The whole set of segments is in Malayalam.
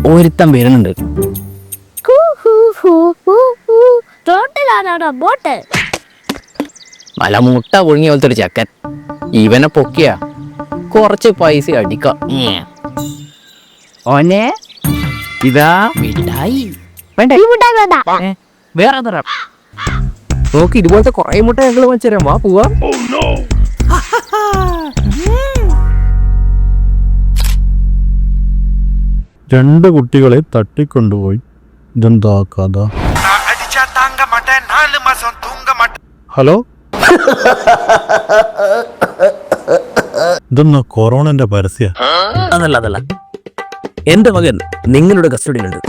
ഒരുത്തം വരുന്നുണ്ട്. ബോട്ട് മല മുട്ട പുഴുങ്ങിയ പോലത്തെ ഒരു ചെക്കൻ. ഇവനെ പൊക്കിയ കുറച്ച് പൈസ അടിക്കാം. ഓനെ ഇതാ മിഠായി വേണ്ട വേണ്ട. വേറെ തരാം. നോക്ക് ഇതുപോലത്തെ കുറെ മുട്ട ഞങ്ങൾ വെച്ചുതരാം. വാ പോവാ. രണ്ട് കുട്ടികളെ തട്ടിക്കൊണ്ടുപോയി. ഇതെന്താ കഥ? ഹലോ, ഇതൊന്ന് കൊറോണന്റെ പരസ്യ. അതല്ല എന്റെ മകൻ നിങ്ങളുടെ കസ്റ്റഡിയിലുണ്ട്.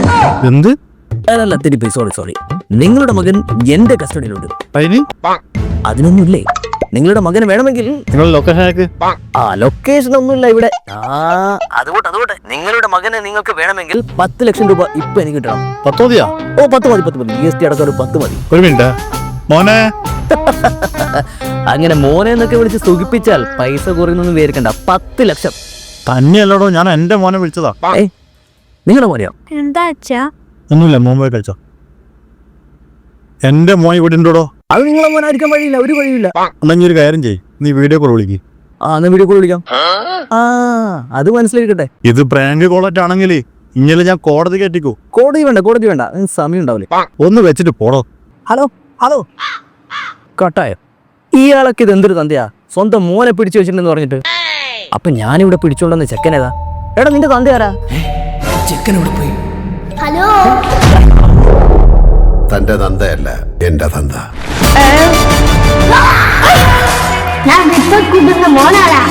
എന്ത്? അതല്ല തിരിപ്പി, സോറി. നിങ്ങളുടെ മകൻ എന്റെ കസ്റ്റഡിയിലുണ്ട്. അതിന് അതിനൊന്നുമില്ലേ? നിങ്ങളുടെ മകന് വേണമെങ്കിൽ നിങ്ങൾ ലൊക്കേഷനേക്ക്. ലൊക്കേഷൻ ഒന്നുമില്ല ഇവിടെ. അതുകൊണ്ട് നിങ്ങളുടെ മകനെ നിങ്ങൾക്ക് വേണമെങ്കിൽ 10 ലക്ഷം രൂപ ഇപ്പൊ എനിക്ക് കിട്ടണം. 10 മതിയാ? ഓ 10 മതി. GST അടക്കം ഒരു 10 മതി. ഒരു മിനിറ്റ് മോനെ. അങ്ങനെ മോനെ എന്നൊക്കെ വിളിച്ച് സുഖിപ്പിച്ചാൽ പൈസ കുറയുന്നൊന്നും വിചാരിക്കണ്ട. 10 ലക്ഷം തന്നെയല്ലോടോ, ഞാൻ എന്റെ മോനെ വിളിച്ചതാ. നിങ്ങളുടെ മോനെയോ? എന്താ അച്ഛാ? ഒന്നുമില്ല, മോൻ പോയി കഴിച്ചോ. എന്റെ മോൻ ഇവിടെ ഉണ്ടോടോ? അത് നിങ്ങളെ മോനായിരിക്കാൻ വഴിയില്ല, ഒരു വഴിയില്ല. എന്നാ ഒരു കാര്യം ചെയ്യ്, നീ വീഡിയോ കോൾ വിളിക്ക്. എന്നാ വീഡിയോ കോൾ വിളിക്കാം. അത് മനസ്സിലാക്കട്ടെ. ഇത് പ്രാങ്ക് കോളറ്റ് ആണെങ്കിൽ ഇന്നലെ ഞാൻ കോടതി കയറ്റിക്കോ. കോടതി വേണ്ട, സമയം ഉണ്ടാവില്ലേ. ഒന്ന് വെച്ചിട്ട് പോടോ. ഹലോ കട്ടായോ? ഇയാളൊക്കെ ഇത് എന്തൊരു തന്തയാ? സ്വന്തം മോനെ പിടിച്ചു വെച്ചിട്ടുണ്ടെന്ന് പറഞ്ഞിട്ട്. അപ്പൊ ഞാനിവിടെ പിടിച്ചോണ്ടെന്ന് ചെക്കനേതാ? എടാ നിന്റെ തന്തയാരാ? ചെക്കനോട് പോയി. ഹലോ, തന്റെ തന്തയല്ല എന്റെ തന്ത. ഞാൻ മോനാടാ.